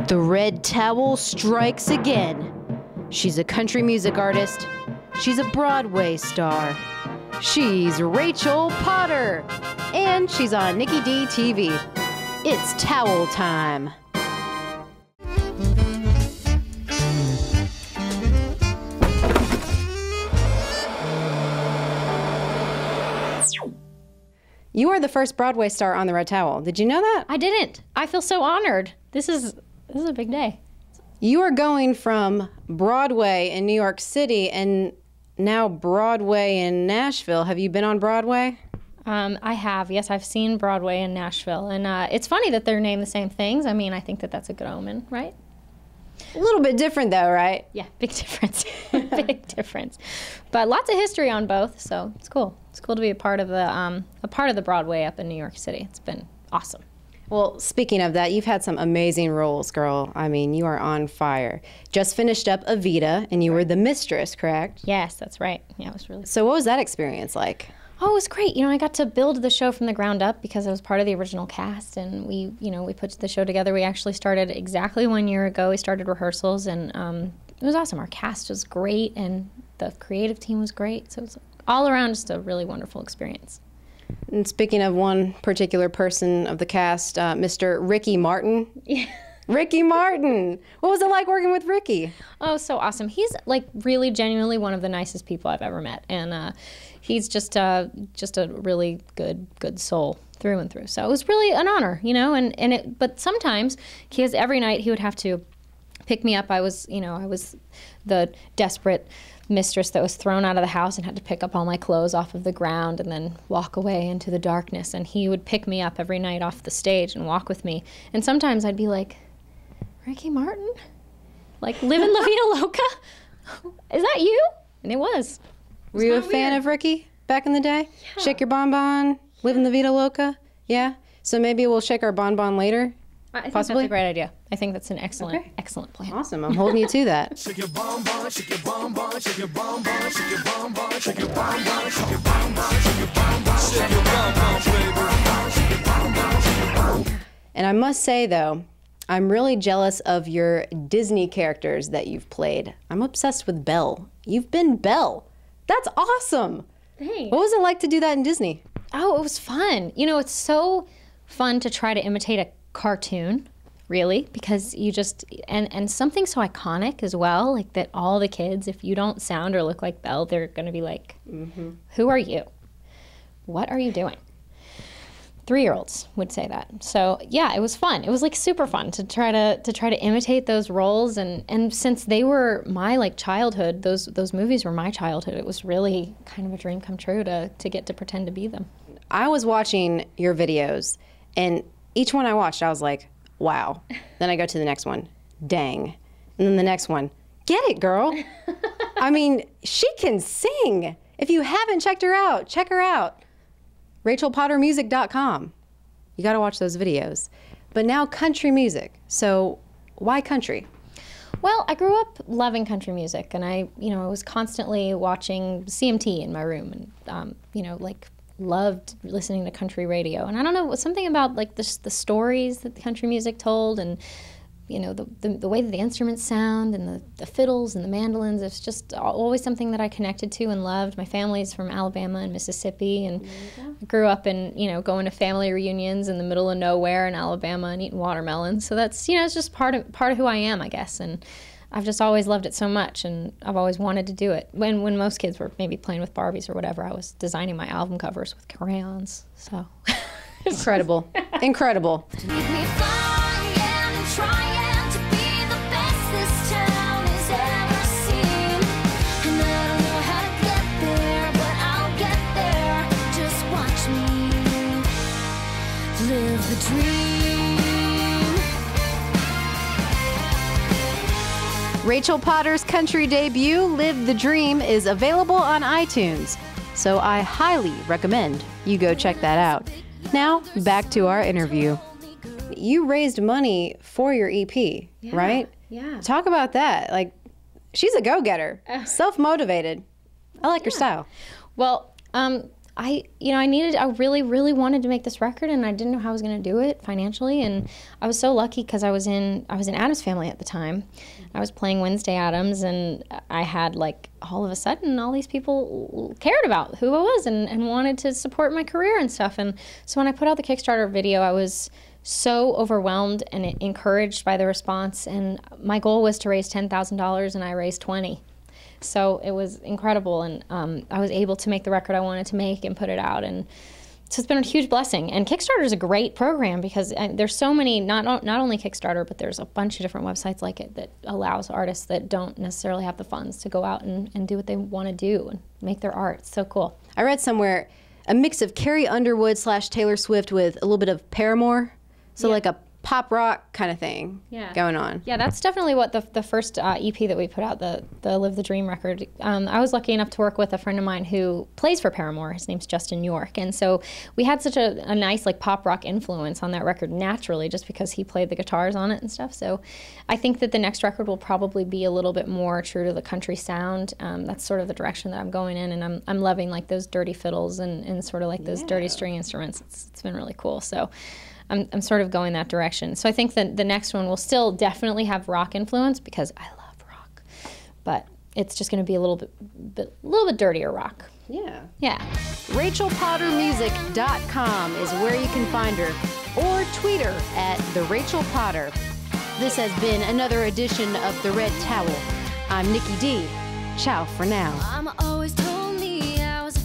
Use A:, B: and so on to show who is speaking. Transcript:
A: The red towel strikes again. She's a country music artist. She's a Broadway star. She's Rachel Potter. And she's on Nicki D TV. It's towel time. You are the first Broadway star on the red towel. Did you know that?
B: I didn't. I feel so honored. This is a big day.
A: You are going from Broadway in New York City and now Broadway in Nashville. Have you been on Broadway?
B: I have. Yes, I've seen Broadway in Nashville. And it's funny that they're named the same things. I mean, I think that that's a good omen, right?
A: A little bit different though, right?
B: Yeah, big difference. Big difference. But lots of history on both, so it's cool. It's cool to be a part of the Broadway up in New York City. It's been awesome.
A: Well, speaking of that, you've had some amazing roles, girl. I mean, you are on fire. Just finished up Evita, and you were the mistress, correct?
B: Yes, that's right. Yeah, it was really.
A: So what was that experience like?
B: Oh, it was great. You know, I got to build the show from the ground up because I was part of the original cast, and we put the show together. We actually started exactly 1 year ago. We started rehearsals, and it was awesome. Our cast was great, and the creative team was great. So it was all around just a really wonderful experience.
A: And speaking of one particular person of the cast, Mr. Ricky Martin.
B: Yeah.
A: Ricky Martin. What was it like working with Ricky?
B: Oh, so awesome. He's like really genuinely one of the nicest people I've ever met. And he's just a really good soul through and through. So it was really an honor, you know, but sometimes every night he would have to pick me up. I was the desperate mistress that was thrown out of the house and had to pick up all my clothes off of the ground and then walk away into the darkness. And he would pick me up every night off the stage and walk with me. And sometimes I'd be like, Ricky Martin? Like, living La Vida Loca? Is that you? And it was.
A: Were you a fan of Ricky back in the day? Yeah. Shake your bonbon, living La Vida Loca? Yeah? So maybe we'll shake our bonbon later?
B: I think that's a great idea. I think that's an excellent plan.
A: Awesome. I'm holding you to that.
C: Shake your bonbon, shake your bonbon, shake your bonbon, shake your bonbon, shake your bonbon, shake your bonbon, shake your bonbon, shake your bonbon, baby.
A: And I must say though, I'm really jealous of your Disney characters that you've played. I'm obsessed with Belle. You've been Belle. That's awesome.
B: Thanks.
A: What was it like to do that in Disney?
B: Oh, it was fun. You know, it's so fun to try to imitate a cartoon, really, because you just, and something so iconic as well, like that all the kids, if you don't sound or look like Belle, they're going to be like, who are you? What are you doing? 3-year-olds would say that. So yeah, it was fun. It was like super fun to try to imitate those roles, and since they were my like childhood, those movies were my childhood. It was really kind of a dream come true to get to pretend to be them.
A: I was watching your videos, and each one I watched, I was like, wow. Then I go to the next one, dang. And then the next one, get it, girl. I mean, she can sing. If you haven't checked her out, check her out. RachelPotterMusic.com. You gotta watch those videos. But now country music. So why country?
B: Well, I grew up loving country music, and I was constantly watching CMT in my room, and like loved listening to country radio. And I don't know, something about like the stories that the country music told, and the way that the instruments sound, and the fiddles and the mandolins. It's just always something that I connected to and loved. My family's from Alabama and Mississippi, and I grew up in, going to family reunions in the middle of nowhere in Alabama and eating watermelons. So that's, it's just part of who I am, I guess. And I've just always loved it so much, and I've always wanted to do it. When most kids were maybe playing with Barbies or whatever, I was designing my album covers with crayons. So
A: incredible. Incredible.
C: Live the dream.
A: Rachel Potter's country debut, Live the Dream, is available on iTunes. So I highly recommend you go check that out. Now, back to our interview. You raised money for your EP, right?
B: Yeah.
A: Talk about that. Like, she's a go-getter, self-motivated. I like your style.
B: Well, I really, really wanted to make this record, and I didn't know how I was going to do it financially. And I was so lucky because I was in Addams Family at the time. I was playing Wednesday Addams, and I had like all of a sudden all these people cared about who I was and wanted to support my career and stuff. And so when I put out the Kickstarter video, I was so overwhelmed and encouraged by the response. And my goal was to raise $10,000, and I raised 20. So it was incredible, and I was able to make the record I wanted to make and put it out, and so it's been a huge blessing. And Kickstarter is a great program because there's so many, not only Kickstarter, but there's a bunch of different websites like it that allows artists that don't necessarily have the funds to go out and do what they want to do and make their art. It's so cool.
A: I read somewhere a mix of Carrie Underwood / Taylor Swift with a little bit of Paramore, so like a pop rock kind of thing going on.
B: Yeah, that's definitely what the first EP that we put out, the Live the Dream record. I was lucky enough to work with a friend of mine who plays for Paramore. His name's Justin York, and so we had such a nice like pop rock influence on that record naturally, just because he played the guitars on it and stuff. So I think that the next record will probably be a little bit more true to the country sound. That's sort of the direction that I'm going in, and I'm loving like those dirty fiddles and sort of like those dirty string instruments. It's been really cool. So I'm sort of going that direction. So I think that the next one will still definitely have rock influence because I love rock, but it's just going to be a little bit dirtier rock.
A: Yeah.
B: Yeah.
A: RachelPotterMusic.com is where you can find her, or tweet her at The Rachel Potter. This has been another edition of The Red Towel. I'm Nicki D. Ciao for now.
D: Mama always told me I was a